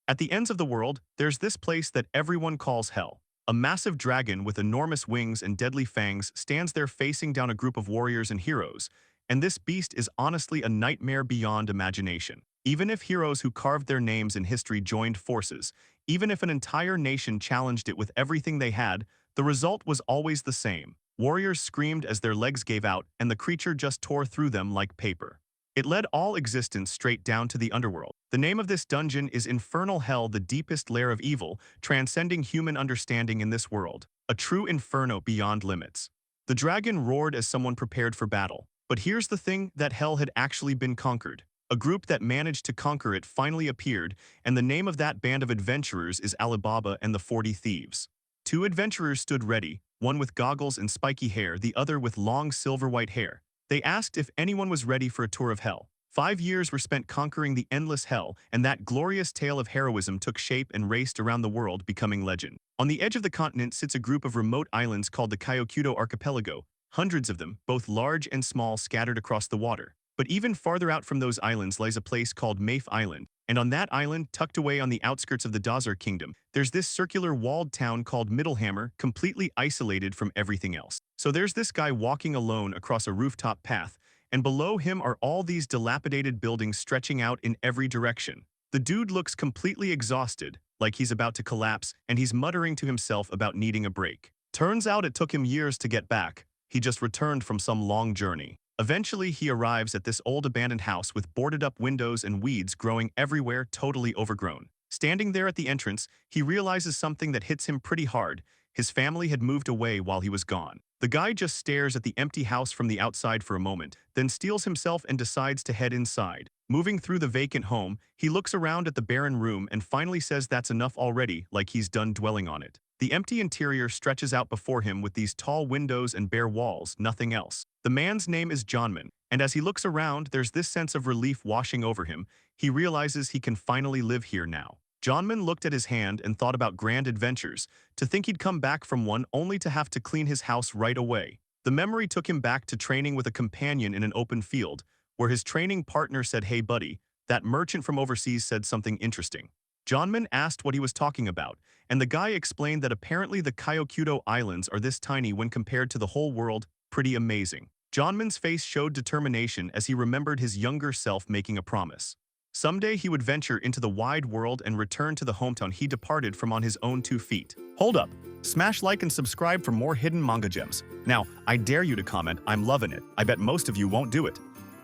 At the ends of the world, there's this place that everyone calls hell. A massive dragon with enormous wings and deadly fangs stands there facing down a group of warriors and heroes, and this beast is honestly a nightmare beyond imagination. Even if heroes who carved their names in history joined forces, even if an entire nation challenged it with everything they had, the result was always the same. Warriors screamed as their legs gave out, and the creature just tore through them like paper. It led all existence straight down to the underworld. The name of this dungeon is Infernal Hell, the deepest lair of evil, transcending human understanding in this world. A true inferno beyond limits. The dragon roared as someone prepared for battle. But here's the thing, that hell had actually been conquered. A group that managed to conquer it finally appeared, and the name of that band of adventurers is Alibaba and the 40 Thieves. Two adventurers stood ready, one with goggles and spiky hair, the other with long silver-white hair. They asked if anyone was ready for a tour of hell. 5 years were spent conquering the endless hell, and that glorious tale of heroism took shape and raced around the world, becoming legend. On the edge of the continent sits a group of remote islands called the Kyokudo Archipelago, hundreds of them, both large and small, scattered across the water. But even farther out from those islands lies a place called Mafe Island, and on that island, tucked away on the outskirts of the Dazar Kingdom, there's this circular walled town called Middlehammer, completely isolated from everything else. So there's this guy walking alone across a rooftop path, and below him are all these dilapidated buildings stretching out in every direction. The dude looks completely exhausted, like he's about to collapse, and he's muttering to himself about needing a break. Turns out it took him years to get back. He just returned from some long journey. Eventually, he arrives at this old abandoned house with boarded-up windows and weeds growing everywhere, totally overgrown. Standing there at the entrance, he realizes something that hits him pretty hard. His family had moved away while he was gone. The guy just stares at the empty house from the outside for a moment, then steels himself and decides to head inside. Moving through the vacant home, he looks around at the barren room and finally says that's enough already, like he's done dwelling on it. The empty interior stretches out before him with these tall windows and bare walls, nothing else. The man's name is Johnman, and as he looks around, there's this sense of relief washing over him. He realizes he can finally live here now. Johnman looked at his hand and thought about grand adventures, to think he'd come back from one only to have to clean his house right away. The memory took him back to training with a companion in an open field, where his training partner said, "Hey buddy, that merchant from overseas said something interesting." Johnman asked what he was talking about, and the guy explained that apparently the Kyokudo Islands are this tiny when compared to the whole world. Pretty amazing. Johnman's face showed determination as he remembered his younger self making a promise. Someday he would venture into the wide world and return to the hometown he departed from on his own 2 feet. Hold up. Smash like and subscribe for more hidden manga gems. Now, I dare you to comment, "I'm loving it." I bet most of you won't do it.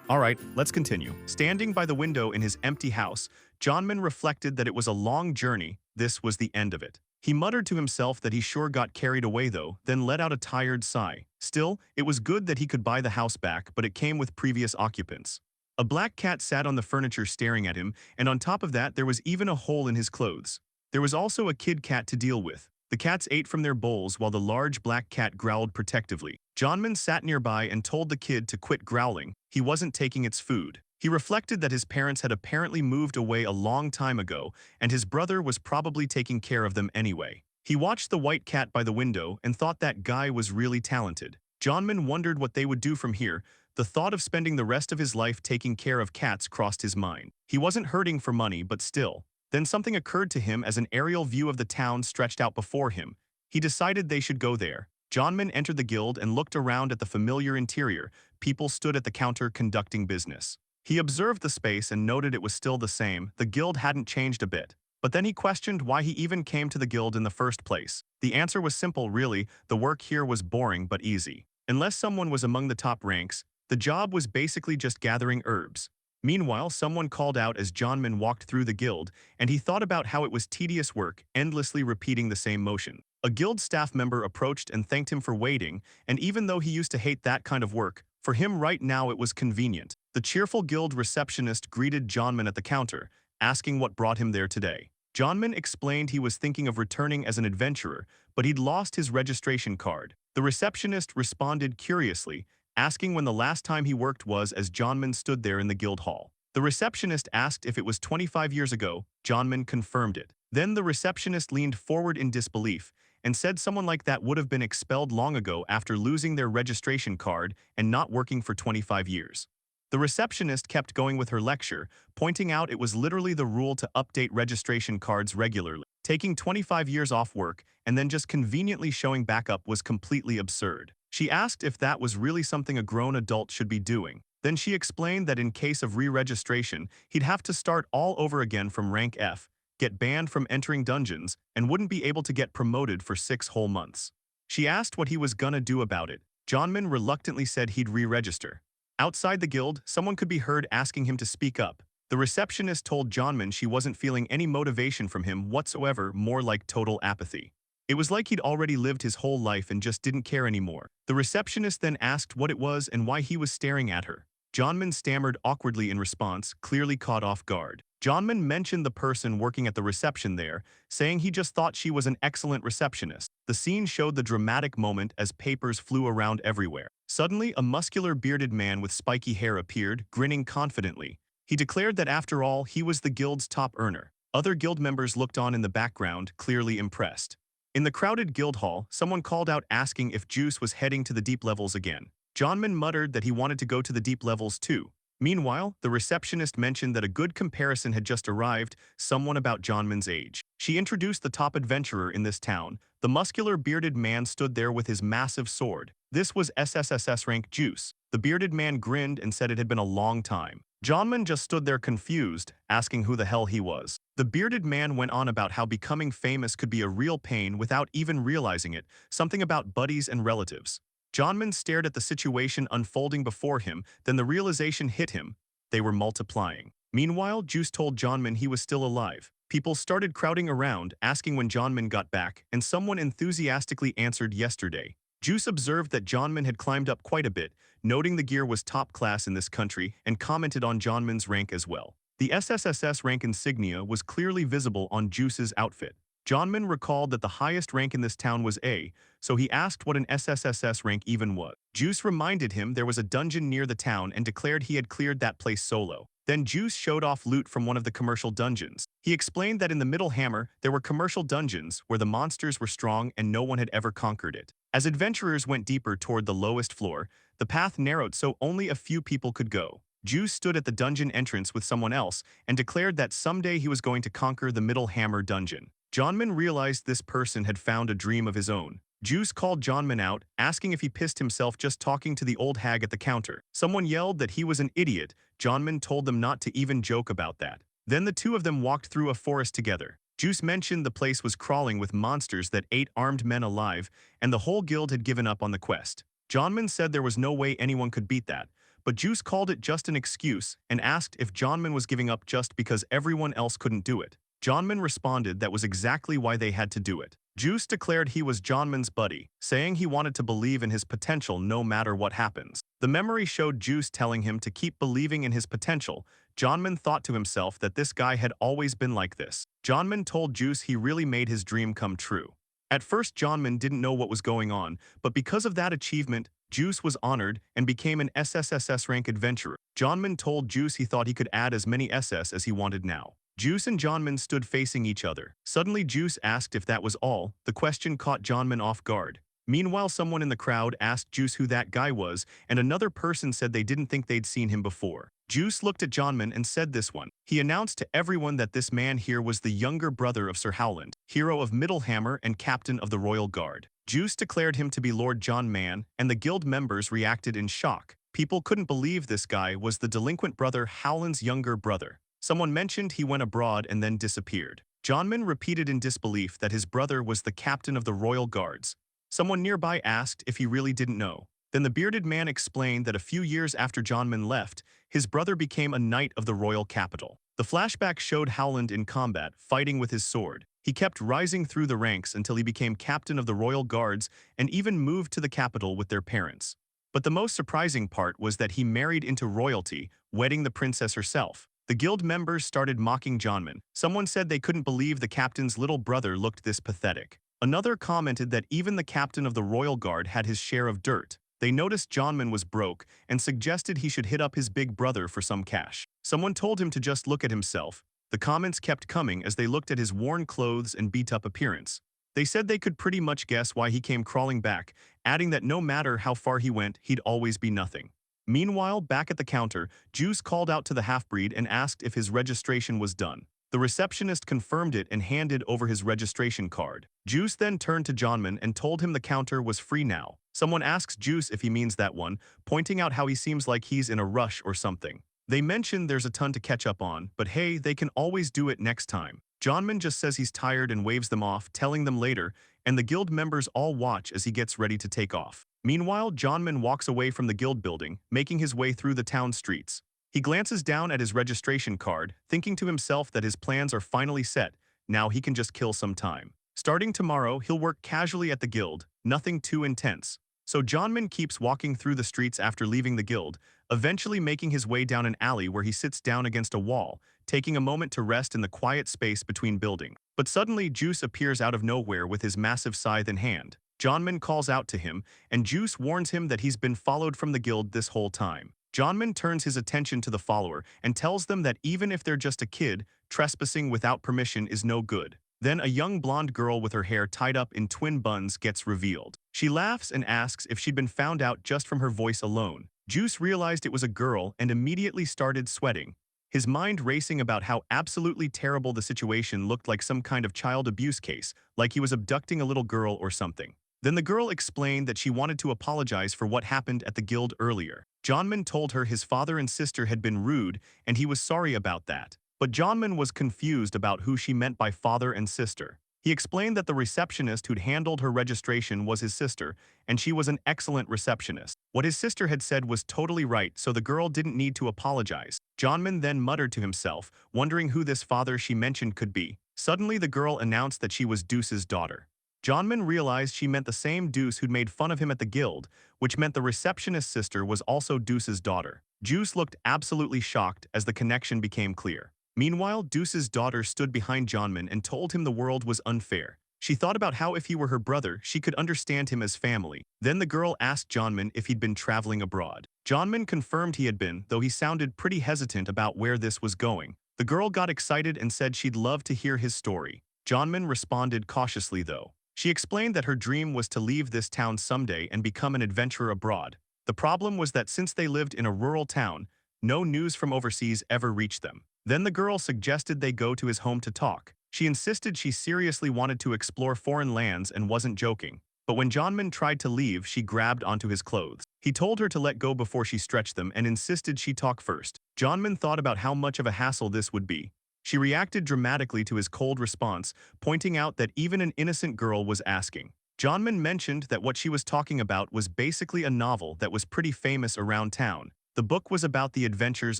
Alright, let's continue. Standing by the window in his empty house, Johnman reflected that it was a long journey. This was the end of it. He muttered to himself that he sure got carried away though, then let out a tired sigh. Still, it was good that he could buy the house back, but it came with previous occupants. A black cat sat on the furniture staring at him, and on top of that there was even a hole in his clothes. There was also a kid cat to deal with. The cats ate from their bowls while the large black cat growled protectively. Johnman sat nearby and told the kid to quit growling. He wasn't taking its food. He reflected that his parents had apparently moved away a long time ago, and his brother was probably taking care of them anyway. He watched the white cat by the window and thought that guy was really talented. Johnman wondered what they would do from here. The thought of spending the rest of his life taking care of cats crossed his mind. He wasn't hurting for money, but still. Then something occurred to him as an aerial view of the town stretched out before him. He decided they should go there. Johnman entered the guild and looked around at the familiar interior. People stood at the counter conducting business. He observed the space and noted it was still the same. The guild hadn't changed a bit. But then he questioned why he even came to the guild in the first place. The answer was simple, really. The work here was boring but easy. Unless someone was among the top ranks, the job was basically just gathering herbs. Meanwhile, someone called out as Johnman walked through the guild, and he thought about how it was tedious work, endlessly repeating the same motion. A guild staff member approached and thanked him for waiting, and even though he used to hate that kind of work, for him right now it was convenient. The cheerful guild receptionist greeted Johnman at the counter, asking what brought him there today. Johnman explained he was thinking of returning as an adventurer, but he'd lost his registration card. The receptionist responded curiously, asking when the last time he worked was as Johnman stood there in the guild hall. The receptionist asked if it was 25 years ago. Johnman confirmed it. Then the receptionist leaned forward in disbelief and said someone like that would have been expelled long ago after losing their registration card and not working for 25 years. The receptionist kept going with her lecture, pointing out it was literally the rule to update registration cards regularly. Taking 25 years off work and then just conveniently showing back up was completely absurd. She asked if that was really something a grown adult should be doing. Then she explained that in case of re-registration, he'd have to start all over again from rank F, get banned from entering dungeons, and wouldn't be able to get promoted for 6 whole months. She asked what he was gonna do about it. Johnman reluctantly said he'd re-register. Outside the guild, someone could be heard asking him to speak up. The receptionist told Johnman she wasn't feeling any motivation from him whatsoever, more like total apathy. It was like he'd already lived his whole life and just didn't care anymore. The receptionist then asked what it was and why he was staring at her. Johnman stammered awkwardly in response, clearly caught off guard. Johnman mentioned the person working at the reception there, saying he just thought she was an excellent receptionist. The scene showed the dramatic moment as papers flew around everywhere. Suddenly, a muscular bearded man with spiky hair appeared, grinning confidently. He declared that after all, he was the guild's top earner. Other guild members looked on in the background, clearly impressed. In the crowded guild hall, someone called out asking if Juice was heading to the deep levels again. Johnman muttered that he wanted to go to the deep levels too. Meanwhile, the receptionist mentioned that a good comparison had just arrived, someone about Johnman's age. She introduced the top adventurer in this town. The muscular bearded man stood there with his massive sword. This was SSSS rank Juice. The bearded man grinned and said it had been a long time. Johnman just stood there confused, asking who the hell he was. The bearded man went on about how becoming famous could be a real pain without even realizing it, something about buddies and relatives. Johnman stared at the situation unfolding before him, then the realization hit him. They were multiplying. Meanwhile, Juice told Johnman he was still alive. People started crowding around, asking when Johnman got back, and someone enthusiastically answered yesterday. Juice observed that Johnman had climbed up quite a bit, noting the gear was top class in this country, and commented on Johnman's rank as well. The SSSS rank insignia was clearly visible on Juice's outfit. Johnman recalled that the highest rank in this town was A, so he asked what an SSSS rank even was. Juice reminded him there was a dungeon near the town and declared he had cleared that place solo. Then Juice showed off loot from one of the commercial dungeons. He explained that in the Middlehammer, there were commercial dungeons where the monsters were strong and no one had ever conquered it. As adventurers went deeper toward the lowest floor, the path narrowed so only a few people could go. Juice stood at the dungeon entrance with someone else and declared that someday he was going to conquer the Middlehammer dungeon. Johnman realized this person had found a dream of his own. Juice called Johnman out, asking if he pissed himself just talking to the old hag at the counter. Someone yelled that he was an idiot. Johnman told them not to even joke about that. Then the two of them walked through a forest together. Juice mentioned the place was crawling with monsters that ate armed men alive, and the whole guild had given up on the quest. Johnman said there was no way anyone could beat that, but Juice called it just an excuse and asked if Johnman was giving up just because everyone else couldn't do it. Johnman responded that was exactly why they had to do it. Juice declared he was Johnman's buddy, saying he wanted to believe in his potential no matter what happens. The memory showed Juice telling him to keep believing in his potential. Johnman thought to himself that this guy had always been like this. Johnman told Juice he really made his dream come true. At first, Johnman didn't know what was going on, but because of that achievement, Juice was honored and became an SSSS rank adventurer. Johnman told Juice he thought he could add as many SS as he wanted now. Juice and Johnman stood facing each other. Suddenly, Juice asked if that was all. The question caught Johnman off guard. Meanwhile, someone in the crowd asked Juice who that guy was, and another person said they didn't think they'd seen him before. Juice looked at Johnman and said this one. He announced to everyone that this man here was the younger brother of Sir Howland, hero of Middlehammer and captain of the Royal Guard. Juice declared him to be Lord John Man, and the guild members reacted in shock. People couldn't believe this guy was the delinquent brother Howland's younger brother. Someone mentioned he went abroad and then disappeared. Johnman repeated in disbelief that his brother was the captain of the Royal Guards. Someone nearby asked if he really didn't know. Then the bearded man explained that a few years after Johnman left, his brother became a knight of the royal capital. The flashback showed Howland in combat, fighting with his sword. He kept rising through the ranks until he became captain of the Royal Guards and even moved to the capital with their parents. But the most surprising part was that he married into royalty, wedding the princess herself. The guild members started mocking Johnman. Someone said they couldn't believe the captain's little brother looked this pathetic. Another commented that even the captain of the Royal Guard had his share of dirt. They noticed Johnman was broke and suggested he should hit up his big brother for some cash. Someone told him to just look at himself. The comments kept coming as they looked at his worn clothes and beat-up appearance. They said they could pretty much guess why he came crawling back, adding that no matter how far he went, he'd always be nothing. Meanwhile, back at the counter, Juice called out to the half-breed and asked if his registration was done. The receptionist confirmed it and handed over his registration card. Juice then turned to Johnman and told him the counter was free now. Someone asks Juice if he means that one, pointing out how he seems like he's in a rush or something. They mention there's a ton to catch up on, but hey, they can always do it next time. Johnman just says he's tired and waves them off, telling them later, and the guild members all watch as he gets ready to take off. Meanwhile, Johnman walks away from the guild building, making his way through the town streets. He glances down at his registration card, thinking to himself that his plans are finally set. Now he can just kill some time. Starting tomorrow, he'll work casually at the guild, nothing too intense. So Johnman keeps walking through the streets after leaving the guild, eventually making his way down an alley where he sits down against a wall, taking a moment to rest in the quiet space between buildings. But suddenly, Juice appears out of nowhere with his massive scythe in hand. Johnman calls out to him, and Juice warns him that he's been followed from the guild this whole time. Johnman turns his attention to the follower and tells them that even if they're just a kid, trespassing without permission is no good. Then a young blonde girl with her hair tied up in twin buns gets revealed. She laughs and asks if she'd been found out just from her voice alone. Juice realized it was a girl and immediately started sweating, his mind racing about how absolutely terrible the situation looked, like some kind of child abuse case, like he was abducting a little girl or something. Then the girl explained that she wanted to apologize for what happened at the guild earlier. Johnman told her his father and sister had been rude and he was sorry about that. But Johnman was confused about who she meant by father and sister. He explained that the receptionist who'd handled her registration was his sister, and she was an excellent receptionist. What his sister had said was totally right, so the girl didn't need to apologize. Johnman then muttered to himself, wondering who this father she mentioned could be. Suddenly the girl announced that she was Deuce's daughter. Johnman realized she meant the same Deuce who'd made fun of him at the guild, which meant the receptionist's sister was also Deuce's daughter. Juice looked absolutely shocked as the connection became clear. Meanwhile, Deuce's daughter stood behind Johnman and told him the world was unfair. She thought about how if he were her brother, she could understand him as family. Then the girl asked Johnman if he'd been traveling abroad. Johnman confirmed he had been, though he sounded pretty hesitant about where this was going. The girl got excited and said she'd love to hear his story. Johnman responded cautiously though. She explained that her dream was to leave this town someday and become an adventurer abroad. The problem was that since they lived in a rural town, no news from overseas ever reached them. Then the girl suggested they go to his home to talk. She insisted she seriously wanted to explore foreign lands and wasn't joking. But when Johnman tried to leave, she grabbed onto his clothes. He told her to let go before she stretched them and insisted she talk first. Johnman thought about how much of a hassle this would be. She reacted dramatically to his cold response, pointing out that even an innocent girl was asking. Johnman mentioned that what she was talking about was basically a novel that was pretty famous around town. The book was about the adventures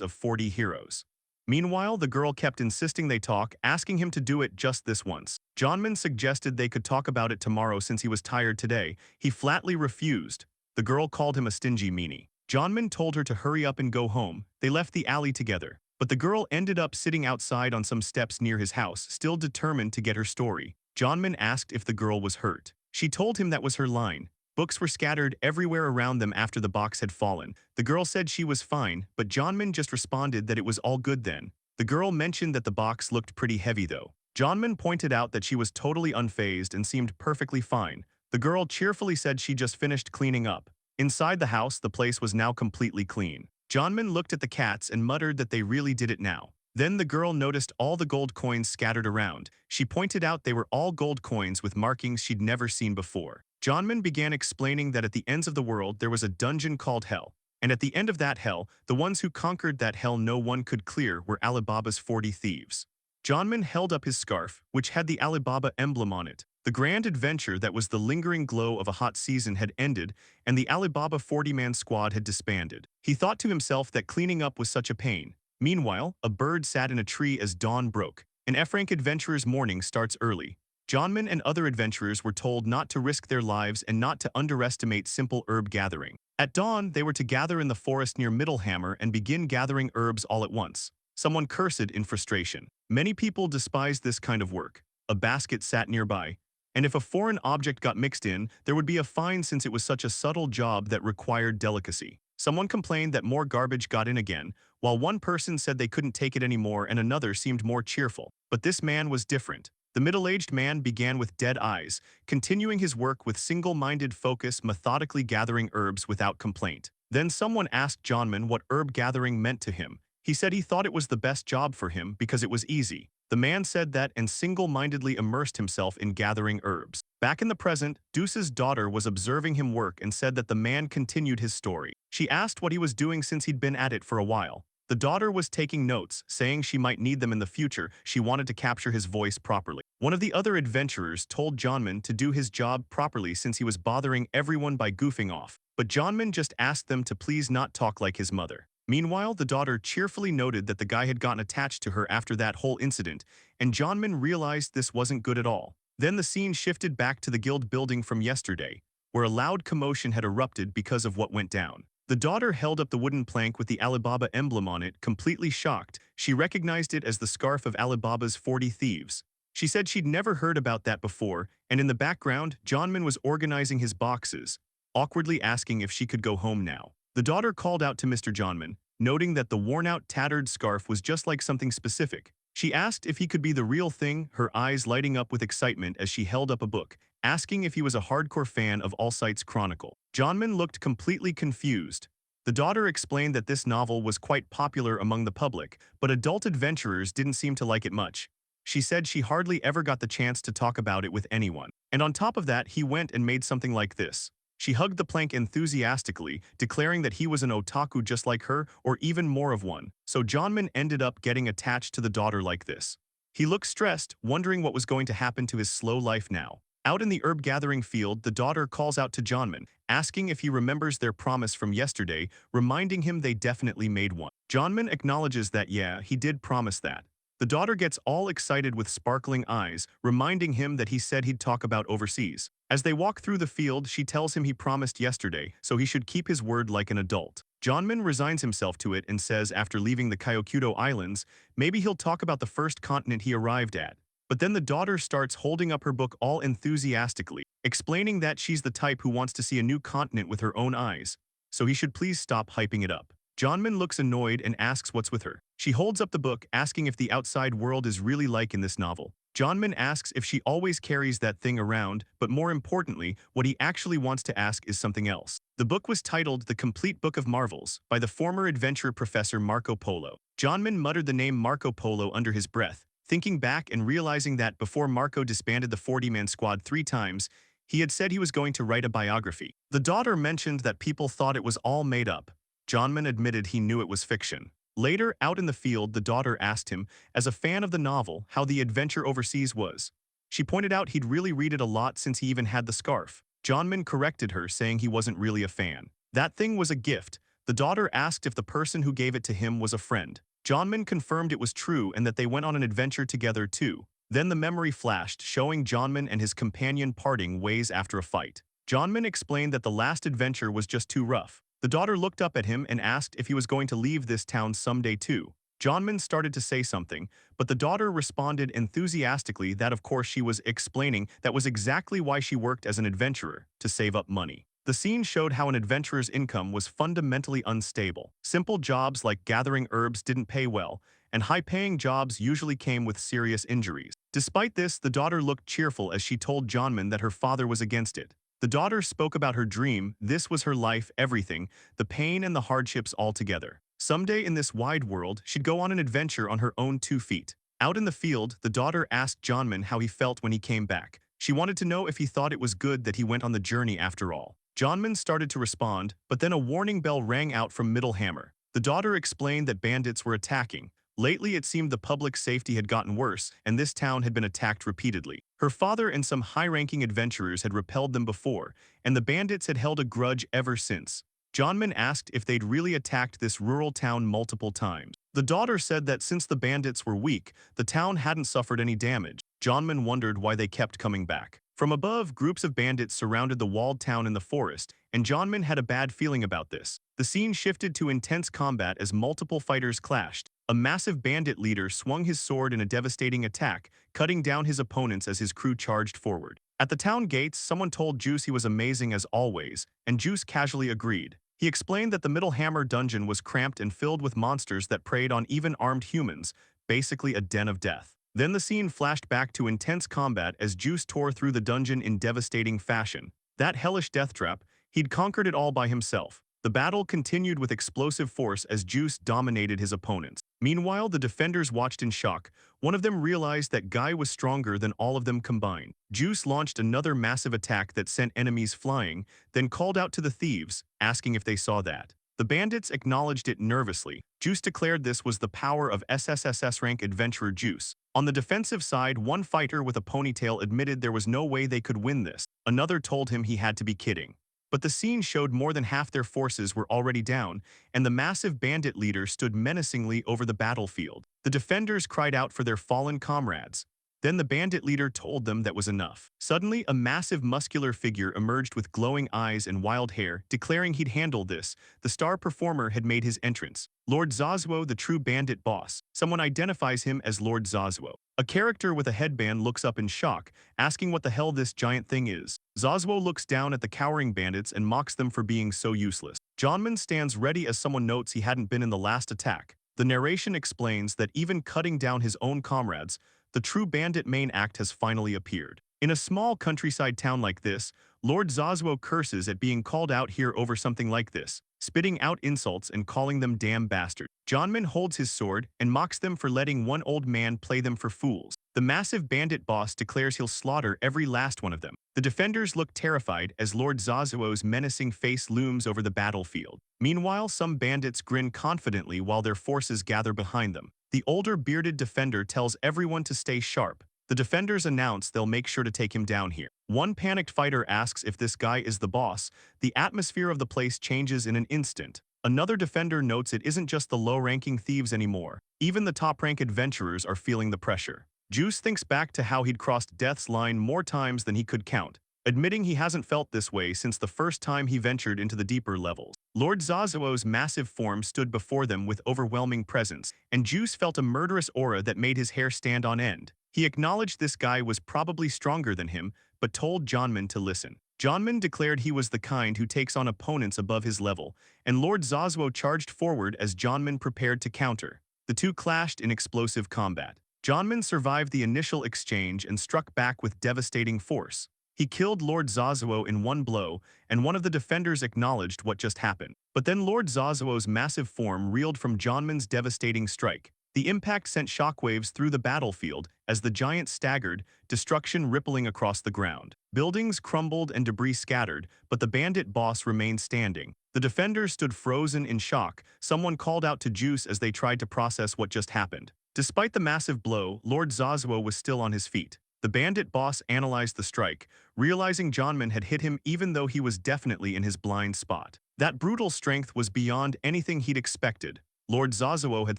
of 40 heroes. Meanwhile, the girl kept insisting they talk, asking him to do it just this once. Johnman suggested they could talk about it tomorrow since he was tired today. He flatly refused. The girl called him a stingy meanie. Johnman told her to hurry up and go home. They left the alley together. But the girl ended up sitting outside on some steps near his house, still determined to get her story. Johnman asked if the girl was hurt. She told him that was her line. Books were scattered everywhere around them after the box had fallen. The girl said she was fine, but Johnman just responded that it was all good then. The girl mentioned that the box looked pretty heavy though. Johnman pointed out that she was totally unfazed and seemed perfectly fine. The girl cheerfully said she just finished cleaning up. Inside the house, the place was now completely clean. Johnman looked at the cats and muttered that they really did it now. Then the girl noticed all the gold coins scattered around. She pointed out they were all gold coins with markings she'd never seen before. Johnman began explaining that at the ends of the world there was a dungeon called Hell. And at the end of that hell, the ones who conquered that hell no one could clear were Alibaba's 40 thieves. Johnman held up his scarf, which had the Alibaba emblem on it. The grand adventure that was the lingering glow of a hot season had ended, and the Alibaba 40-man squad had disbanded. He thought to himself that cleaning up was such a pain. Meanwhile, a bird sat in a tree as dawn broke. An F-rank adventurer's morning starts early. Johnman and other adventurers were told not to risk their lives and not to underestimate simple herb gathering. At dawn, they were to gather in the forest near Middlehammer and begin gathering herbs all at once. Someone cursed in frustration. Many people despised this kind of work. A basket sat nearby, and if a foreign object got mixed in, there would be a fine since it was such a subtle job that required delicacy. Someone complained that more garbage got in again, while one person said they couldn't take it anymore and another seemed more cheerful. But this man was different. The middle-aged man began with dead eyes, continuing his work with single-minded focus, methodically gathering herbs without complaint. Then someone asked Johnman what herb gathering meant to him. He said he thought it was the best job for him because it was easy. The man said that and single-mindedly immersed himself in gathering herbs. Back in the present, Deuce's daughter was observing him work and said that the man continued his story. She asked what he was doing since he'd been at it for a while. The daughter was taking notes, saying she might need them in the future. She wanted to capture his voice properly. One of the other adventurers told Johnman to do his job properly since he was bothering everyone by goofing off, but Johnman just asked them to please not talk like his mother. Meanwhile, the daughter cheerfully noted that the guy had gotten attached to her after that whole incident, and Johnman realized this wasn't good at all. Then the scene shifted back to the guild building from yesterday, where a loud commotion had erupted because of what went down. The daughter held up the wooden plank with the Alibaba emblem on it, completely shocked. She recognized it as the scarf of Alibaba's 40 thieves. She said she'd never heard about that before, and in the background, Johnman was organizing his boxes, awkwardly asking if she could go home now. The daughter called out to Mr. Johnman, noting that the worn-out, tattered scarf was just like something specific. She asked if he could be the real thing, her eyes lighting up with excitement as she held up a book, asking if he was a hardcore fan of All Sight's Chronicle. Johnman looked completely confused. The daughter explained that this novel was quite popular among the public, but adult adventurers didn't seem to like it much. She said she hardly ever got the chance to talk about it with anyone. And on top of that, he went and made something like this. She hugged the plank enthusiastically, declaring that he was an otaku just like her, or even more of one. So Johnman ended up getting attached to the daughter like this. He looked stressed, wondering what was going to happen to his slow life now. Out in the herb-gathering field, the daughter calls out to Johnman, asking if he remembers their promise from yesterday, reminding him they definitely made one. Johnman acknowledges that yeah, he did promise that. The daughter gets all excited with sparkling eyes, reminding him that he said he'd talk about overseas. As they walk through the field, she tells him he promised yesterday, so he should keep his word like an adult. Johnman resigns himself to it and says after leaving the Kyokudo Islands, maybe he'll talk about the first continent he arrived at. But then the daughter starts holding up her book all enthusiastically, explaining that she's the type who wants to see a new continent with her own eyes, so he should please stop hyping it up. Johnman looks annoyed and asks what's with her. She holds up the book, asking if the outside world is really like in this novel. Johnman asks if she always carries that thing around, but more importantly, what he actually wants to ask is something else. The book was titled The Complete Book of Marvels by the former adventure professor Marco Polo. Johnman muttered the name Marco Polo under his breath, thinking back and realizing that before Marco disbanded the 40-man squad 3 times, he had said he was going to write a biography. The daughter mentioned that people thought it was all made up. Johnman admitted he knew it was fiction. Later, out in the field, the daughter asked him, as a fan of the novel, how the adventure overseas was. She pointed out he'd really read it a lot since he even had the scarf. Johnman corrected her, saying he wasn't really a fan. That thing was a gift. The daughter asked if the person who gave it to him was a friend. Johnman confirmed it was true and that they went on an adventure together too. Then the memory flashed, showing Johnman and his companion parting ways after a fight. Johnman explained that the last adventure was just too rough. The daughter looked up at him and asked if he was going to leave this town someday too. Johnman started to say something, but the daughter responded enthusiastically that of course she was explaining that was exactly why she worked as an adventurer, to save up money. The scene showed how an adventurer's income was fundamentally unstable. Simple jobs like gathering herbs didn't pay well, and high-paying jobs usually came with serious injuries. Despite this, the daughter looked cheerful as she told Johnman that her father was against it. The daughter spoke about her dream. This was her life, everything, the pain and the hardships all together. Someday in this wide world, she'd go on an adventure on her own 2 feet. Out in the field, the daughter asked Johnman how he felt when he came back. She wanted to know if he thought it was good that he went on the journey after all. Johnman started to respond, but then a warning bell rang out from Middlehammer. The daughter explained that bandits were attacking. Lately, it seemed the public safety had gotten worse, and this town had been attacked repeatedly. Her father and some high-ranking adventurers had repelled them before, and the bandits had held a grudge ever since. Johnman asked if they'd really attacked this rural town multiple times. The daughter said that since the bandits were weak, the town hadn't suffered any damage. Johnman wondered why they kept coming back. From above, groups of bandits surrounded the walled town in the forest, and Johnman had a bad feeling about this. The scene shifted to intense combat as multiple fighters clashed. A massive bandit leader swung his sword in a devastating attack, cutting down his opponents as his crew charged forward. At the town gates, someone told Juice he was amazing as always, and Juice casually agreed. He explained that the Middlehammer dungeon was cramped and filled with monsters that preyed on even armed humans, basically a den of death. Then the scene flashed back to intense combat as Juice tore through the dungeon in devastating fashion. That hellish death trap, he'd conquered it all by himself. The battle continued with explosive force as Juice dominated his opponents. Meanwhile, the defenders watched in shock. One of them realized that Guy was stronger than all of them combined. Juice launched another massive attack that sent enemies flying, then called out to the thieves, asking if they saw that. The bandits acknowledged it nervously. Juice declared this was the power of SSSS rank adventurer Juice. On the defensive side, one fighter with a ponytail admitted there was no way they could win this. Another told him he had to be kidding. But the scene showed more than half their forces were already down, and the massive bandit leader stood menacingly over the battlefield. The defenders cried out for their fallen comrades. Then the bandit leader told them that was enough. Suddenly, a massive muscular figure emerged with glowing eyes and wild hair, declaring he'd handle this. The star performer had made his entrance. Lord Zazuo, the true bandit boss. Someone identifies him as Lord Zazuo. A character with a headband looks up in shock, asking what the hell this giant thing is. Zazuo looks down at the cowering bandits and mocks them for being so useless. Jonman stands ready as someone notes he hadn't been in the last attack. The narration explains that even cutting down his own comrades, the true bandit main act has finally appeared. In a small countryside town like this, Lord Zazuo curses at being called out here over something like this, spitting out insults and calling them damn bastards. Jonman holds his sword and mocks them for letting one old man play them for fools. The massive bandit boss declares he'll slaughter every last one of them. The defenders look terrified as Lord Zazuo's menacing face looms over the battlefield. Meanwhile, some bandits grin confidently while their forces gather behind them. The older bearded defender tells everyone to stay sharp. The defenders announce they'll make sure to take him down here. One panicked fighter asks if this guy is the boss. The atmosphere of the place changes in an instant. Another defender notes it isn't just the low-ranking thieves anymore. Even the top-rank adventurers are feeling the pressure. Juice thinks back to how he'd crossed death's line more times than he could count, admitting he hasn't felt this way since the first time he ventured into the deeper levels. Lord Zazuo's massive form stood before them with overwhelming presence, and Juice felt a murderous aura that made his hair stand on end. He acknowledged this guy was probably stronger than him, but told Jonman to listen. Jonman declared he was the kind who takes on opponents above his level, and Lord Zazuo charged forward as Jonman prepared to counter. The two clashed in explosive combat. Jonman survived the initial exchange and struck back with devastating force. He killed Lord Zazuo in one blow, and one of the defenders acknowledged what just happened. But then Lord Zazuo's massive form reeled from Jonman's devastating strike. The impact sent shockwaves through the battlefield as the giant staggered, destruction rippling across the ground. Buildings crumbled and debris scattered, but the bandit boss remained standing. The defenders stood frozen in shock. Someone called out to Juice as they tried to process what just happened. Despite the massive blow, Lord Zazuo was still on his feet. The bandit boss analyzed the strike, realizing Jonman had hit him even though he was definitely in his blind spot. That brutal strength was beyond anything he'd expected. Lord Zazuo had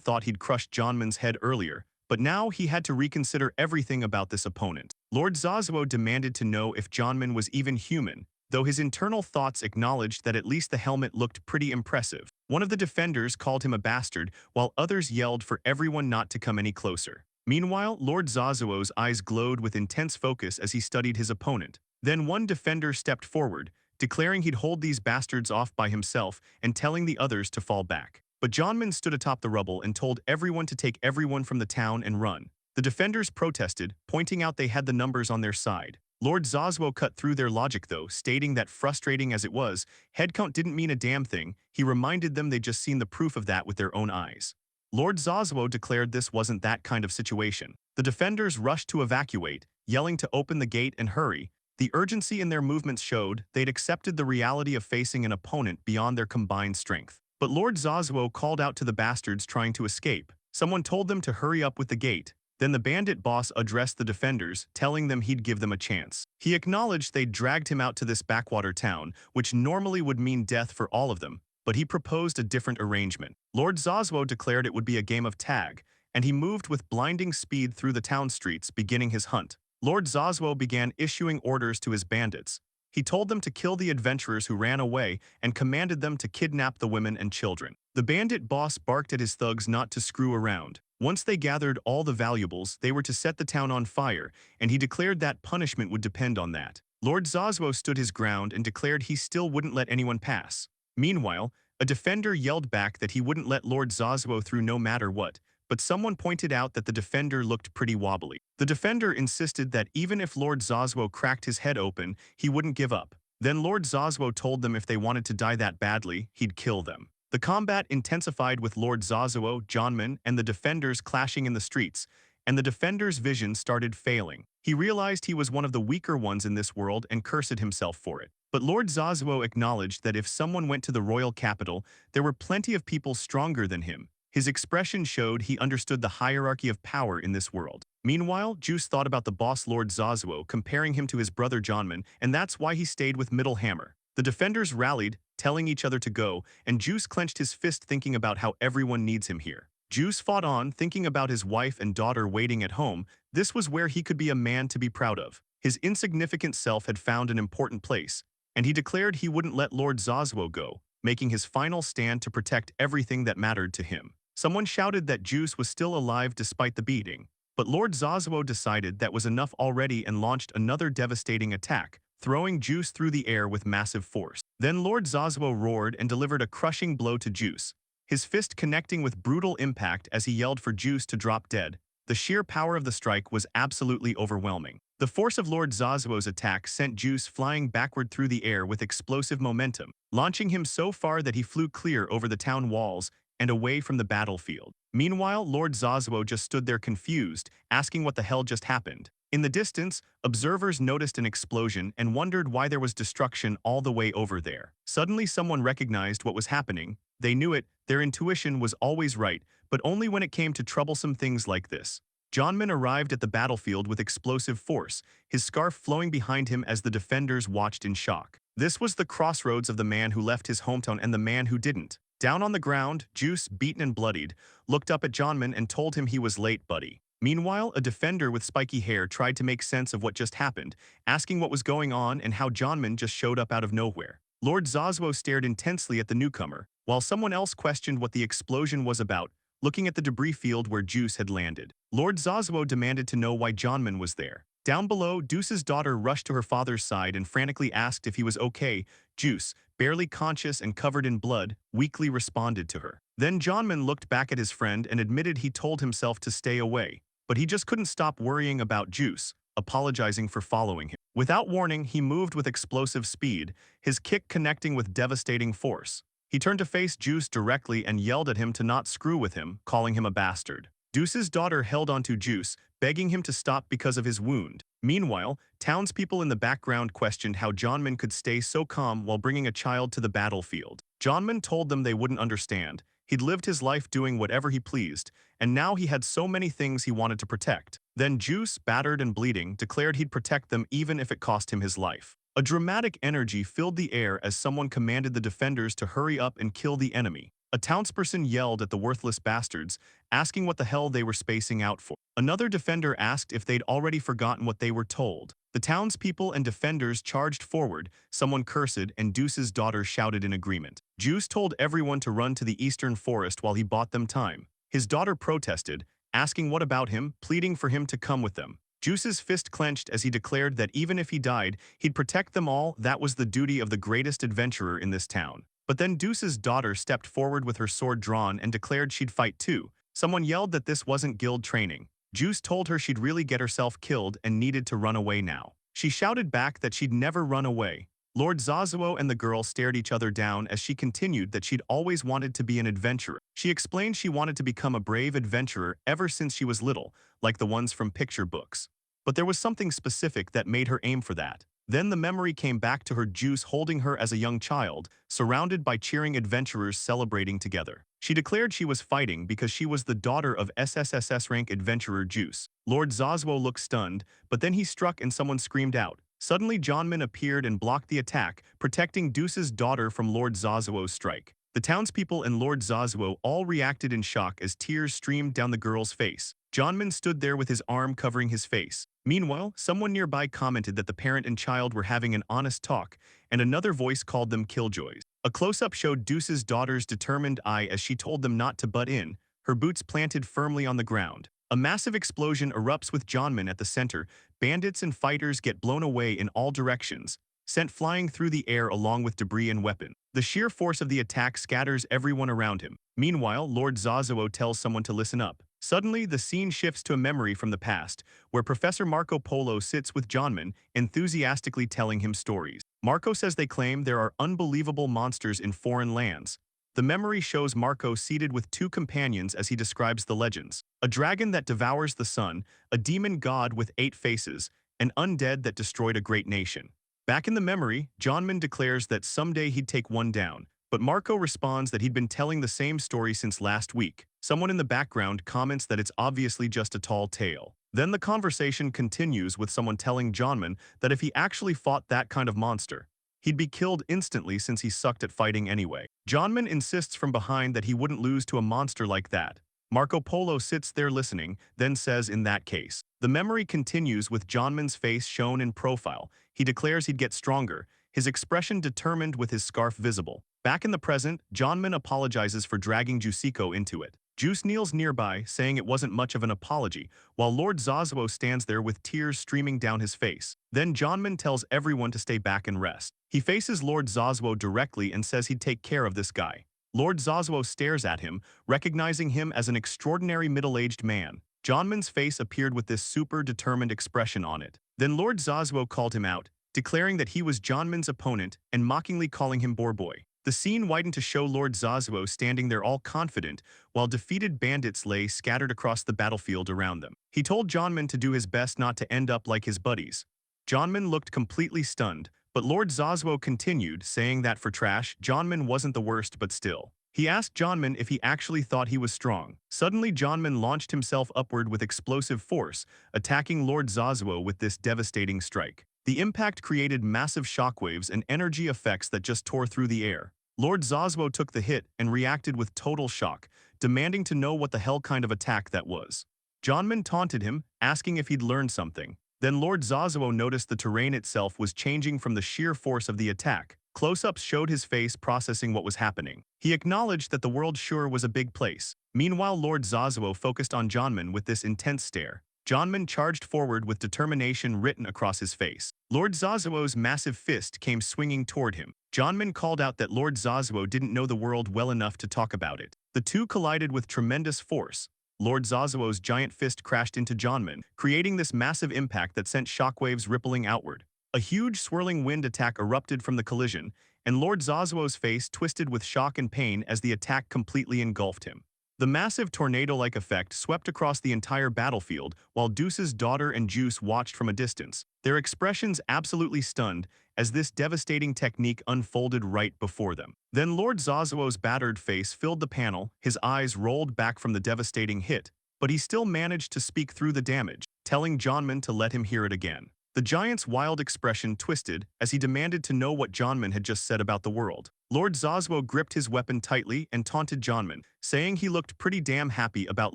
thought he'd crushed Jonman's head earlier, but now he had to reconsider everything about this opponent. Lord Zazuo demanded to know if Jonman was even human, though his internal thoughts acknowledged that at least the helmet looked pretty impressive. One of the defenders called him a bastard, while others yelled for everyone not to come any closer. Meanwhile, Lord Zazuo's eyes glowed with intense focus as he studied his opponent. Then one defender stepped forward, declaring he'd hold these bastards off by himself and telling the others to fall back. But Jonman stood atop the rubble and told everyone to take everyone from the town and run. The defenders protested, pointing out they had the numbers on their side. Lord Zazuo cut through their logic though, stating that frustrating as it was, headcount didn't mean a damn thing. He reminded them they'd just seen the proof of that with their own eyes. Lord Zazuo declared this wasn't that kind of situation. The defenders rushed to evacuate, yelling to open the gate and hurry. The urgency in their movements showed they'd accepted the reality of facing an opponent beyond their combined strength. But Lord Zazuo called out to the bastards trying to escape. Someone told them to hurry up with the gate. Then the bandit boss addressed the defenders, telling them he'd give them a chance. He acknowledged they'd dragged him out to this backwater town, which normally would mean death for all of them, but he proposed a different arrangement. Lord Zazuo declared it would be a game of tag, and he moved with blinding speed through the town streets, beginning his hunt. Lord Zazuo began issuing orders to his bandits. He told them to kill the adventurers who ran away and commanded them to kidnap the women and children. The bandit boss barked at his thugs not to screw around. Once they gathered all the valuables, they were to set the town on fire, and he declared that punishment would depend on that. Lord Zazuo stood his ground and declared he still wouldn't let anyone pass. Meanwhile, a defender yelled back that he wouldn't let Lord Zazuo through no matter what, but someone pointed out that the defender looked pretty wobbly. The defender insisted that even if Lord Zazuo cracked his head open, he wouldn't give up. Then Lord Zazuo told them if they wanted to die that badly, he'd kill them. The combat intensified with Lord Zazuo, Jonman, and the defenders clashing in the streets, and the defender's vision started failing. He realized he was one of the weaker ones in this world and cursed himself for it. But Lord Zazuo acknowledged that if someone went to the royal capital, there were plenty of people stronger than him. His expression showed he understood the hierarchy of power in this world. Meanwhile, Juice thought about the boss Lord Zazuo, comparing him to his brother Jonman, and that's why he stayed with Middlehammer. The defenders rallied, telling each other to go, and Juice clenched his fist thinking about how everyone needs him here. Juice fought on, thinking about his wife and daughter waiting at home. This was where he could be a man to be proud of. His insignificant self had found an important place, and he declared he wouldn't let Lord Zazuo go, making his final stand to protect everything that mattered to him. Someone shouted that Juice was still alive despite the beating, but Lord Zazuo decided that was enough already and launched another devastating attack, throwing Juice through the air with massive force. Then Lord Zazuo roared and delivered a crushing blow to Juice, his fist connecting with brutal impact as he yelled for Juice to drop dead. The sheer power of the strike was absolutely overwhelming. The force of Lord Zazuo's attack sent Juice flying backward through the air with explosive momentum, launching him so far that he flew clear over the town walls and away from the battlefield. Meanwhile, Lord Zazuo just stood there confused, asking what the hell just happened. In the distance, observers noticed an explosion and wondered why there was destruction all the way over there. Suddenly someone recognized what was happening. They knew it, their intuition was always right, but only when it came to troublesome things like this. Jonman arrived at the battlefield with explosive force, his scarf flowing behind him as the defenders watched in shock. This was the crossroads of the man who left his hometown and the man who didn't. Down on the ground, Juice, beaten and bloodied, looked up at Jonman and told him he was late, buddy. Meanwhile, a defender with spiky hair tried to make sense of what just happened, asking what was going on and how Jonman just showed up out of nowhere. Lord Zazuo stared intensely at the newcomer, while someone else questioned what the explosion was about, looking at the debris field where Juice had landed. Lord Zazuo demanded to know why Jonman was there. Down below, Deuce's daughter rushed to her father's side and frantically asked if he was okay. Juice, barely conscious and covered in blood, weakly responded to her. Then Jonman looked back at his friend and admitted he told himself to stay away, but he just couldn't stop worrying about Juice, apologizing for following him. Without warning, he moved with explosive speed, his kick connecting with devastating force. He turned to face Juice directly and yelled at him to not screw with him, calling him a bastard. Deuce's daughter held onto Juice, begging him to stop because of his wound. Meanwhile, townspeople in the background questioned how Jonman could stay so calm while bringing a child to the battlefield. Jonman told them they wouldn't understand. He'd lived his life doing whatever he pleased, and now he had so many things he wanted to protect. Then Juice, battered and bleeding, declared he'd protect them even if it cost him his life. A dramatic energy filled the air as someone commanded the defenders to hurry up and kill the enemy. A townsperson yelled at the worthless bastards, asking what the hell they were spacing out for. Another defender asked if they'd already forgotten what they were told. The townspeople and defenders charged forward, someone cursed, and Deuce's daughter shouted in agreement. Juice told everyone to run to the eastern forest while he bought them time. His daughter protested, asking what about him, pleading for him to come with them. Juice's fist clenched as he declared that even if he died, he'd protect them all. That was the duty of the greatest adventurer in this town. But then Deuce's daughter stepped forward with her sword drawn and declared she'd fight too. Someone yelled that this wasn't guild training. Juice told her she'd really get herself killed and needed to run away now. She shouted back that she'd never run away. Lord Zazuo and the girl stared each other down as she continued that she'd always wanted to be an adventurer. She explained she wanted to become a brave adventurer ever since she was little, like the ones from picture books. But there was something specific that made her aim for that. Then the memory came back to her, Juice holding her as a young child, surrounded by cheering adventurers celebrating together. She declared she was fighting because she was the daughter of SSSS rank adventurer Juice. Lord Zazuo looked stunned, but then he struck and someone screamed out. Suddenly Jonman appeared and blocked the attack, protecting Deuce's daughter from Lord Zazuo's strike. The townspeople and Lord Zazuo all reacted in shock as tears streamed down the girl's face. Jonman stood there with his arm covering his face. Meanwhile, someone nearby commented that the parent and child were having an honest talk, and another voice called them killjoys. A close-up showed Deuce's daughter's determined eye as she told them not to butt in, her boots planted firmly on the ground. A massive explosion erupts with Jonman at the center. Bandits and fighters get blown away in all directions, sent flying through the air along with debris and weapons. The sheer force of the attack scatters everyone around him. Meanwhile, Lord Zazuo tells someone to listen up. Suddenly, the scene shifts to a memory from the past, where Professor Marco Polo sits with Johnman, enthusiastically telling him stories. Marco says they claim there are unbelievable monsters in foreign lands. The memory shows Marco seated with two companions as he describes the legends. A dragon that devours the sun, a demon god with 8 faces, an undead that destroyed a great nation. Back in the memory, Johnman declares that someday he'd take one down, but Marco responds that he'd been telling the same story since last week. Someone in the background comments that it's obviously just a tall tale. Then the conversation continues with someone telling Johnman that if he actually fought that kind of monster, he'd be killed instantly since he sucked at fighting anyway. Johnman insists from behind that he wouldn't lose to a monster like that. Marco Polo sits there listening, then says in that case. The memory continues with Johnman's face shown in profile. He declares he'd get stronger, his expression determined with his scarf visible. Back in the present, Johnman apologizes for dragging Jusiko into it. Juice kneels nearby, saying it wasn't much of an apology, while Lord Zazuo stands there with tears streaming down his face. Then Johnman tells everyone to stay back and rest. He faces Lord Zazuo directly and says he'd take care of this guy. Lord Zazuo stares at him, recognizing him as an extraordinary middle-aged man. Johnman's face appeared with this super determined expression on it. Then Lord Zazuo called him out, declaring that he was Johnman's opponent and mockingly calling him Boy. The scene widened to show Lord Zazuo standing there all confident, while defeated bandits lay scattered across the battlefield around them. He told Johnman to do his best not to end up like his buddies. Johnman looked completely stunned, but Lord Zazuo continued, saying that for trash, Johnman wasn't the worst but still. He asked Johnman if he actually thought he was strong. Suddenly Johnman launched himself upward with explosive force, attacking Lord Zazuo with this devastating strike. The impact created massive shockwaves and energy effects that just tore through the air. Lord Zazuo took the hit and reacted with total shock, demanding to know what the hell kind of attack that was. Johnman taunted him, asking if he'd learned something. Then Lord Zazuo noticed the terrain itself was changing from the sheer force of the attack. Close-ups showed his face processing what was happening. He acknowledged that the world sure was a big place. Meanwhile, Lord Zazuo focused on Johnman with this intense stare. Johnman charged forward with determination written across his face. Lord Zazuo's massive fist came swinging toward him. Johnman called out that Lord Zazuo didn't know the world well enough to talk about it. The two collided with tremendous force. Lord Zazuo's giant fist crashed into Johnman, creating this massive impact that sent shockwaves rippling outward. A huge swirling wind attack erupted from the collision, and Lord Zazuo's face twisted with shock and pain as the attack completely engulfed him. The massive tornado-like effect swept across the entire battlefield, while Deuce's daughter and Juice watched from a distance, their expressions absolutely stunned as this devastating technique unfolded right before them. Then Lord Zazuo's battered face filled the panel, his eyes rolled back from the devastating hit, but he still managed to speak through the damage, telling Johnman to let him hear it again. The giant's wild expression twisted as he demanded to know what Johnman had just said about the world. Lord Zazuo gripped his weapon tightly and taunted Johnman, saying he looked pretty damn happy about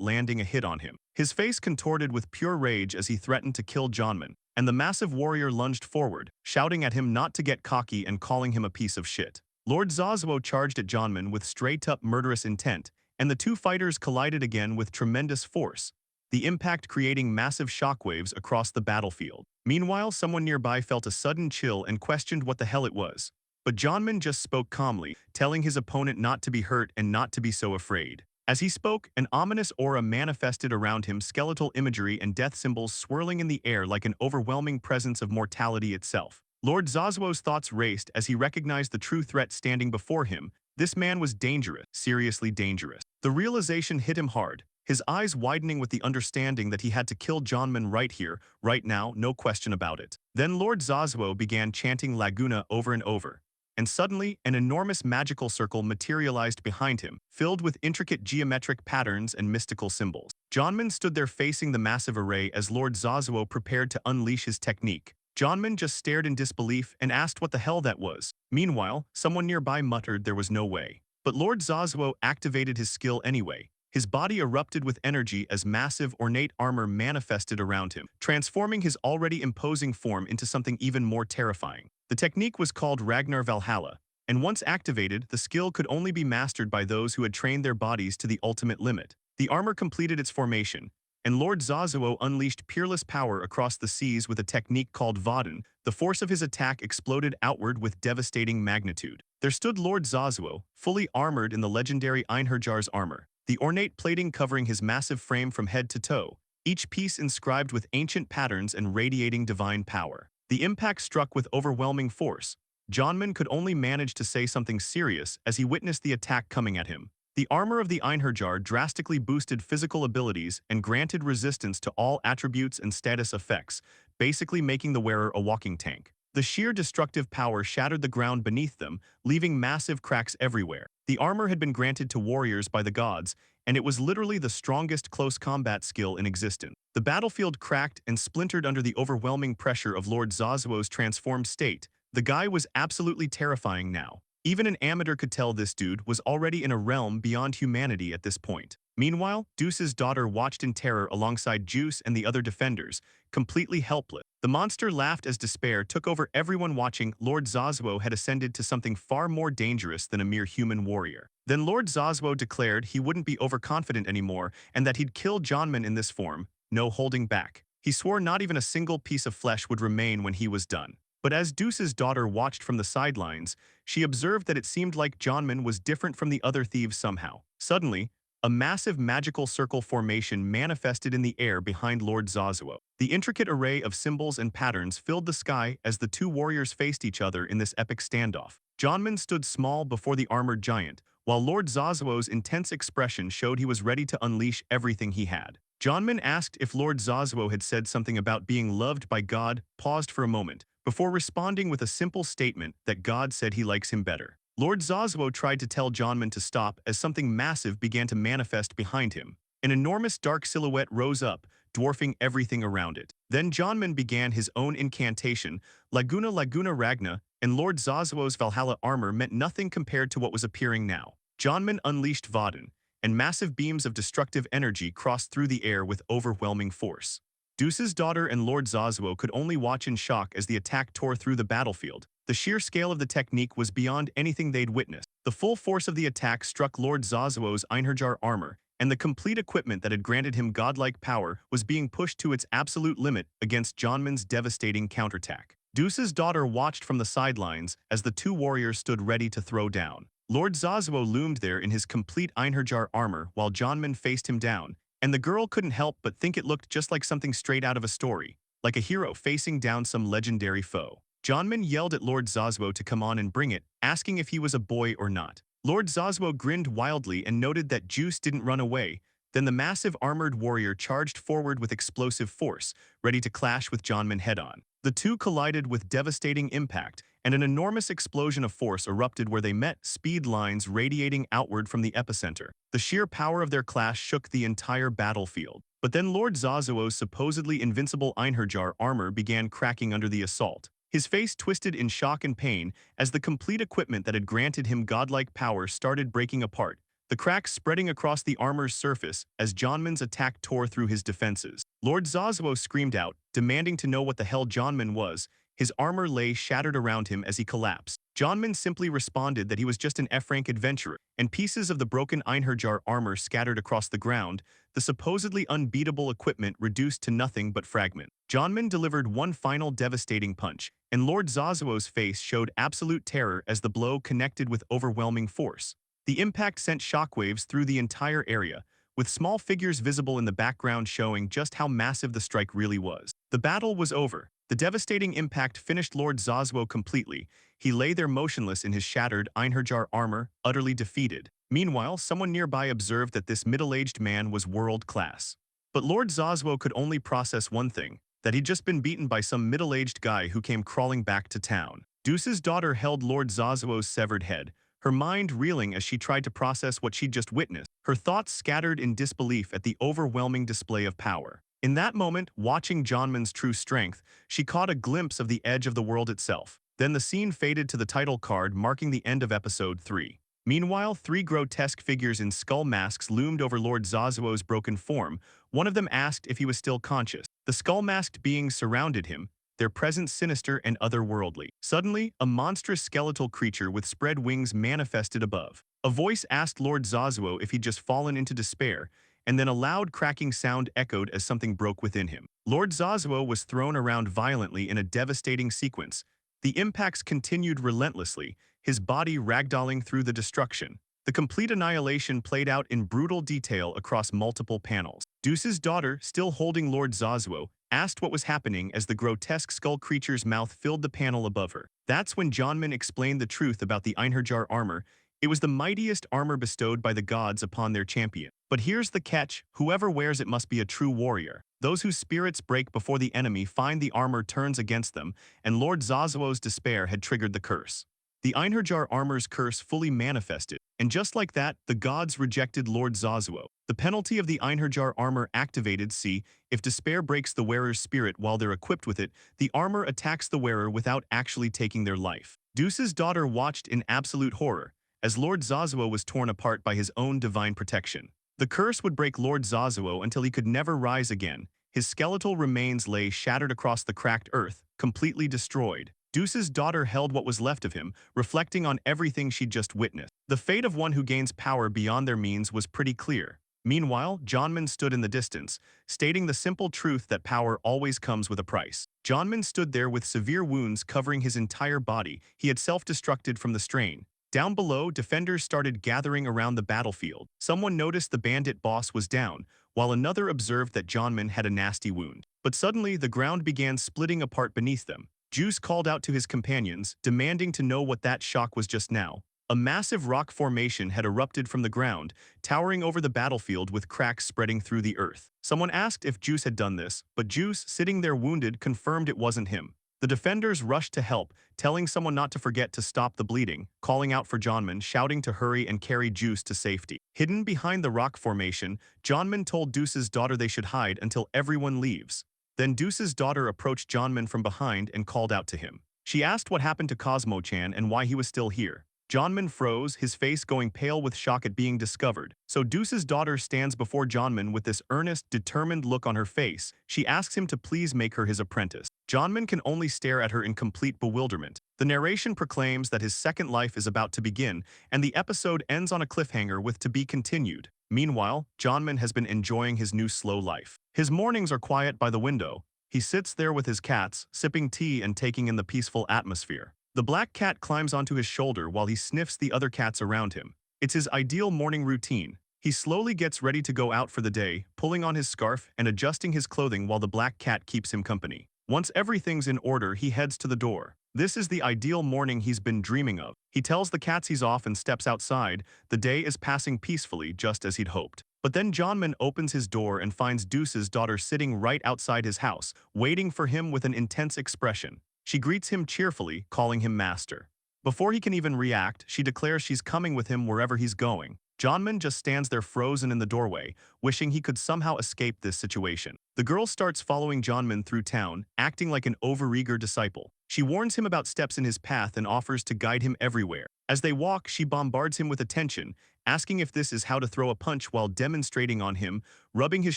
landing a hit on him. His face contorted with pure rage as he threatened to kill Johnman, and the massive warrior lunged forward, shouting at him not to get cocky and calling him a piece of shit. Lord Zazuo charged at Johnman with straight-up murderous intent, and the two fighters collided again with tremendous force, the impact creating massive shockwaves across the battlefield. Meanwhile, someone nearby felt a sudden chill and questioned what the hell it was. But Johnman just spoke calmly, telling his opponent not to be hurt and not to be so afraid. As he spoke, an ominous aura manifested around him, skeletal imagery and death symbols swirling in the air like an overwhelming presence of mortality itself. Lord Zazuo's thoughts raced as he recognized the true threat standing before him. This man was dangerous, seriously dangerous. The realization hit him hard, his eyes widening with the understanding that he had to kill Johnman right here, right now, no question about it. Then Lord Zazuo began chanting Laguna over and over, and suddenly an enormous magical circle materialized behind him, filled with intricate geometric patterns and mystical symbols. Johnman stood there facing the massive array as Lord Zazuo prepared to unleash his technique. Johnman just stared in disbelief and asked what the hell that was. Meanwhile, someone nearby muttered there was no way. But Lord Zazuo activated his skill anyway. His body erupted with energy as massive, ornate armor manifested around him, transforming his already imposing form into something even more terrifying. The technique was called Ragnar Valhalla, and once activated, the skill could only be mastered by those who had trained their bodies to the ultimate limit. The armor completed its formation, and Lord Zazuo unleashed peerless power across the seas with a technique called Vaden. The force of his attack exploded outward with devastating magnitude. There stood Lord Zazuo, fully armored in the legendary Einherjar's armor. the ornate plating covering his massive frame from head to toe, each piece inscribed with ancient patterns and radiating divine power. The impact struck with overwhelming force. Jonman could only manage to say something serious as he witnessed the attack coming at him. The armor of the Einherjar drastically boosted physical abilities and granted resistance to all attributes and status effects, basically making the wearer a walking tank. The sheer destructive power shattered the ground beneath them, leaving massive cracks everywhere. The armor had been granted to warriors by the gods, and it was literally the strongest close combat skill in existence. The battlefield cracked and splintered under the overwhelming pressure of Lord Zazuo's transformed state. The guy was absolutely terrifying now. Even an amateur could tell this dude was already in a realm beyond humanity at this point. Meanwhile, Deuce's daughter watched in terror alongside Juice and the other defenders, completely helpless. The monster laughed as despair took over everyone watching. Lord Zazuo had ascended to something far more dangerous than a mere human warrior. Then Lord Zazuo declared he wouldn't be overconfident anymore and that he'd kill Jonman in this form, no holding back. He swore not even a single piece of flesh would remain when he was done. But as Deuce's daughter watched from the sidelines, she observed that it seemed like Jonman was different from the other thieves somehow. Suddenly, a massive magical circle formation manifested in the air behind Lord Zazuo. The intricate array of symbols and patterns filled the sky as the two warriors faced each other in this epic standoff. Jonman stood small before the armored giant, while Lord Zazuo's intense expression showed he was ready to unleash everything he had. Jonman asked if Lord Zazuo had said something about being loved by God, paused for a moment, before responding with a simple statement that God said he likes him better. Lord Zazuo tried to tell Jonman to stop as something massive began to manifest behind him. An enormous dark silhouette rose up, dwarfing everything around it. Then Jonman began his own incantation, Laguna Laguna Ragna, and Lord Zazuo's Valhalla armor meant nothing compared to what was appearing now. Jonman unleashed Vaden, and massive beams of destructive energy crossed through the air with overwhelming force. Deuce's daughter and Lord Zazuo could only watch in shock as the attack tore through the battlefield. The sheer scale of the technique was beyond anything they'd witnessed. The full force of the attack struck Lord Zazuo's Einherjar armor, and the complete equipment that had granted him godlike power was being pushed to its absolute limit against Jonman's devastating counterattack. Deuce's daughter watched from the sidelines as the two warriors stood ready to throw down. Lord Zazuo loomed there in his complete Einherjar armor while Jonman faced him down, and the girl couldn't help but think it looked just like something straight out of a story, like a hero facing down some legendary foe. Jonman yelled at Lord Zazuo to come on and bring it, asking if he was a boy or not. Lord Zazuo grinned wildly and noted that Juice didn't run away. Then the massive armored warrior charged forward with explosive force, ready to clash with Jonman head-on. The two collided with devastating impact, and an enormous explosion of force erupted where they met, speed lines radiating outward from the epicenter. The sheer power of their clash shook the entire battlefield. But then Lord Zazuo's supposedly invincible Einherjar armor began cracking under the assault. His face twisted in shock and pain as the complete equipment that had granted him godlike power started breaking apart, the cracks spreading across the armor's surface as Jonman's attack tore through his defenses. Lord Zazuo screamed out, demanding to know what the hell Jonman was. His armor lay shattered around him as he collapsed. Jonman simply responded that he was just an F-rank adventurer, and pieces of the broken Einherjar armor scattered across the ground, the supposedly unbeatable equipment reduced to nothing but fragments. Jonman delivered one final devastating punch, and Lord Zazuo's face showed absolute terror as the blow connected with overwhelming force. The impact sent shockwaves through the entire area, with small figures visible in the background showing just how massive the strike really was. The battle was over. The devastating impact finished Lord Zazuo completely. He lay there motionless in his shattered Einherjar armor, utterly defeated. Meanwhile, someone nearby observed that this middle-aged man was world-class. But Lord Zazuo could only process one thing, that he'd just been beaten by some middle-aged guy who came crawling back to town. Deuce's daughter held Lord Zazuo's severed head, her mind reeling as she tried to process what she'd just witnessed, her thoughts scattered in disbelief at the overwhelming display of power. In that moment, watching Jonman's true strength, she caught a glimpse of the edge of the world itself. Then the scene faded to the title card marking the end of episode 3. Meanwhile, three grotesque figures in skull masks loomed over Lord Zazuo's broken form. One of them asked if he was still conscious. The skull-masked beings surrounded him, their presence sinister and otherworldly. Suddenly, a monstrous skeletal creature with spread wings manifested above. A voice asked Lord Zazuo if he'd just fallen into despair, and then a loud cracking sound echoed as something broke within him. Lord Zazuo was thrown around violently in a devastating sequence. The impacts continued relentlessly, his body ragdolling through the destruction. The complete annihilation played out in brutal detail across multiple panels. Deuce's daughter, still holding Lord Zazuo, asked what was happening as the grotesque skull creature's mouth filled the panel above her. That's when Jonmin explained the truth about the Einherjar armor. It was the mightiest armor bestowed by the gods upon their champion. But here's the catch: whoever wears it must be a true warrior. Those whose spirits break before the enemy find the armor turns against them, and Lord Zazuo's despair had triggered the curse. The Einherjar armor's curse fully manifested, and just like that, the gods rejected Lord Zazuo. The penalty of the Einherjar armor activated. See, if despair breaks the wearer's spirit while they're equipped with it, the armor attacks the wearer without actually taking their life. Deuce's daughter watched in absolute horror as Lord Zazuo was torn apart by his own divine protection. The curse would break Lord Zazuo until he could never rise again. His skeletal remains lay shattered across the cracked earth, completely destroyed. Deuce's daughter held what was left of him, reflecting on everything she'd just witnessed. The fate of one who gains power beyond their means was pretty clear. Meanwhile, Jonmin stood in the distance, stating the simple truth that power always comes with a price. Jonmin stood there with severe wounds covering his entire body. He had self-destructed from the strain. Down below, defenders started gathering around the battlefield. Someone noticed the bandit boss was down, while another observed that Jonmin had a nasty wound. But suddenly, the ground began splitting apart beneath them. Juice called out to his companions, demanding to know what that shock was just now. A massive rock formation had erupted from the ground, towering over the battlefield with cracks spreading through the earth. Someone asked if Juice had done this, but Juice, sitting there wounded, confirmed it wasn't him. The defenders rushed to help, telling someone not to forget to stop the bleeding, calling out for Jonmin, shouting to hurry and carry Juice to safety. Hidden behind the rock formation, Jonmin told Deuce's daughter they should hide until everyone leaves. Then Deuce's daughter approached Jonmin from behind and called out to him. She asked what happened to Cosmo-chan and why he was still here. Jonmin froze, his face going pale with shock at being discovered. So Deuce's daughter stands before Jonmin with this earnest, determined look on her face. She asks him to please make her his apprentice. Jonmin can only stare at her in complete bewilderment. The narration proclaims that his second life is about to begin, and the episode ends on a cliffhanger with "to be continued." Meanwhile, Jonmin has been enjoying his new slow life. His mornings are quiet by the window. He sits there with his cats, sipping tea and taking in the peaceful atmosphere. The black cat climbs onto his shoulder while he sniffs the other cats around him. It's his ideal morning routine. He slowly gets ready to go out for the day, pulling on his scarf and adjusting his clothing while the black cat keeps him company. Once everything's in order, he heads to the door. This is the ideal morning he's been dreaming of. He tells the cats he's off and steps outside. The day is passing peacefully, just as he'd hoped. But then Jonmin opens his door and finds Deuce's daughter sitting right outside his house, waiting for him with an intense expression. She greets him cheerfully, calling him master. Before he can even react, she declares she's coming with him wherever he's going. Jonmin just stands there frozen in the doorway, wishing he could somehow escape this situation. The girl starts following Jonmin through town, acting like an overeager disciple. She warns him about steps in his path and offers to guide him everywhere. As they walk, she bombards him with attention, asking if this is how to throw a punch while demonstrating on him, rubbing his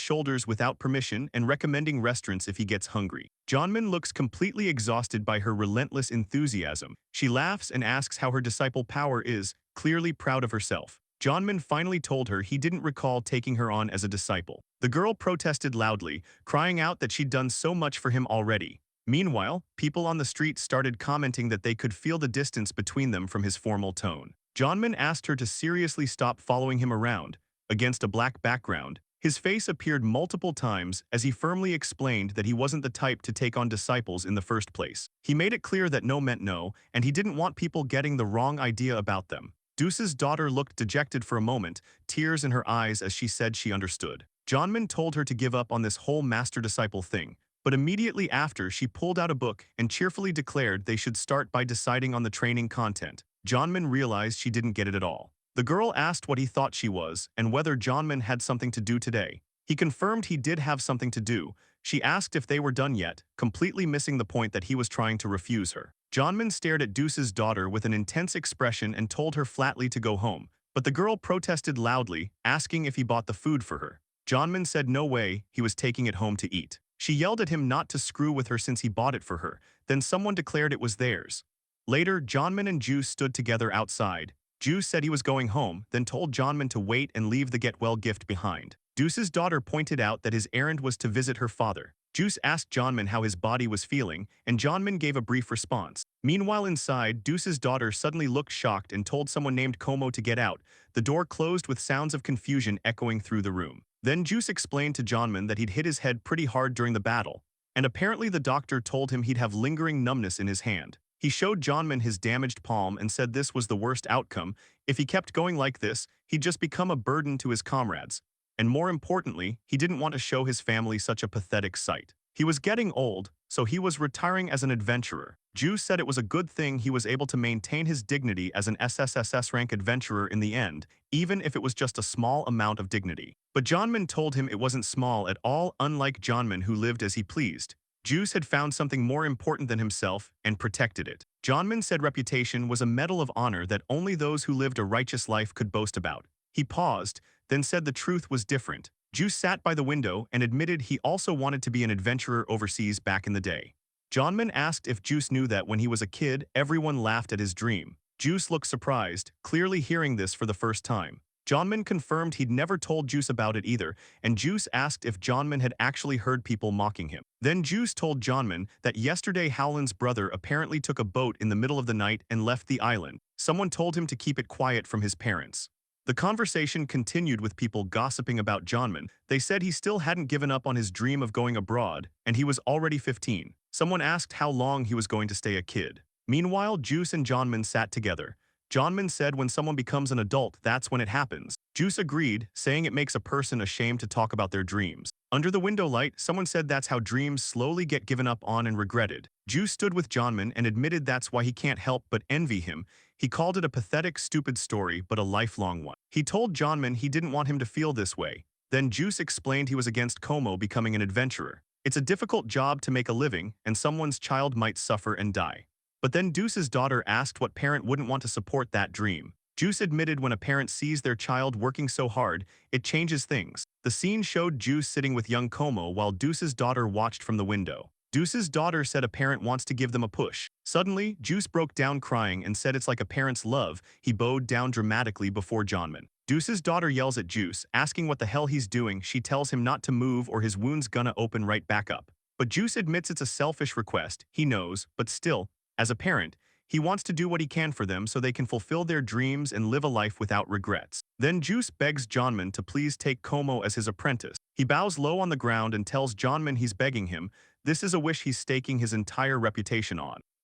shoulders without permission and recommending restaurants if he gets hungry. Jonmin looks completely exhausted by her relentless enthusiasm. She laughs and asks how her disciple Power is, clearly proud of herself. Jonmin finally told her he didn't recall taking her on as a disciple. The girl protested loudly, crying out that she'd done so much for him already. Meanwhile, people on the street started commenting that they could feel the distance between them from his formal tone. Jonmin asked her to seriously stop following him around. Against a black background, his face appeared multiple times as he firmly explained that he wasn't the type to take on disciples in the first place. He made it clear that no meant no, and he didn't want people getting the wrong idea about them. Deuce's daughter looked dejected for a moment, tears in her eyes as she said she understood. Jonmin told her to give up on this whole master-disciple thing, but immediately after she pulled out a book and cheerfully declared they should start by deciding on the training content. Jonmin realized she didn't get it at all. The girl asked what he thought she was and whether Jonmin had something to do today. He confirmed he did have something to do. She asked if they were done yet, completely missing the point that he was trying to refuse her. Jonmin stared at Deuce's daughter with an intense expression and told her flatly to go home, but the girl protested loudly, asking if he bought the food for her. Jonmin said no way, he was taking it home to eat. She yelled at him not to screw with her since he bought it for her, then someone declared it was theirs. Later, Jonmin and Juice stood together outside. Juice said he was going home, then told Jonmin to wait and leave the get-well gift behind. Deuce's daughter pointed out that his errand was to visit her father. Juice asked Johnman how his body was feeling, and Johnman gave a brief response. Meanwhile inside, Deuce's daughter suddenly looked shocked and told someone named Como to get out. The door closed with sounds of confusion echoing through the room. Then Juice explained to Johnman that he'd hit his head pretty hard during the battle, and apparently the doctor told him he'd have lingering numbness in his hand. He showed Johnman his damaged palm and said this was the worst outcome. If he kept going like this, he'd just become a burden to his comrades. And more importantly, he didn't want to show his family such a pathetic sight. He was getting old, so he was retiring as an adventurer. Juice said it was a good thing he was able to maintain his dignity as an SSSS rank adventurer in the end, even if it was just a small amount of dignity. But Johnman told him it wasn't small at all, unlike Johnman who lived as he pleased. Juice had found something more important than himself and protected it. Johnman said reputation was a medal of honor that only those who lived a righteous life could boast about. He paused, then said the truth was different. Juice sat by the window and admitted he also wanted to be an adventurer overseas back in the day. Johnman asked if Juice knew that when he was a kid, everyone laughed at his dream. Juice looked surprised, clearly hearing this for the first time. Johnman confirmed he'd never told Juice about it either, and Juice asked if Johnman had actually heard people mocking him. Then Juice told Johnman that yesterday Howland's brother apparently took a boat in the middle of the night and left the island. Someone told him to keep it quiet from his parents. The conversation continued with people gossiping about Johnman. They said he still hadn't given up on his dream of going abroad, and he was already 15. Someone asked how long he was going to stay a kid. Meanwhile, Juice and Johnman sat together. Johnman said when someone becomes an adult, that's when it happens. Juice agreed, saying it makes a person ashamed to talk about their dreams. Under the window light, someone said that's how dreams slowly get given up on and regretted. Juice stood with Johnman and admitted that's why he can't help but envy him. He called it a pathetic, stupid story, but a lifelong one. He told Johnman he didn't want him to feel this way. Then Juice explained he was against Como becoming an adventurer. It's a difficult job to make a living, and someone's child might suffer and die. But then Deuce's daughter asked what parent wouldn't want to support that dream. Juice admitted when a parent sees their child working so hard, it changes things. The scene showed Juice sitting with young Como while Deuce's daughter watched from the window. Deuce's daughter said a parent wants to give them a push. Suddenly, Juice broke down crying and said it's like a parent's love. He bowed down dramatically before Johnman. Deuce's daughter yells at Juice, asking what the hell he's doing. She tells him not to move or his wound's gonna open right back up. But Juice admits it's a selfish request, he knows, but still, as a parent, he wants to do what he can for them so they can fulfill their dreams and live a life without regrets. Then Juice begs Johnman to please take Como as his apprentice. He bows low on the ground and tells Johnman he's begging him. This is a wish he's staking his entire reputation on.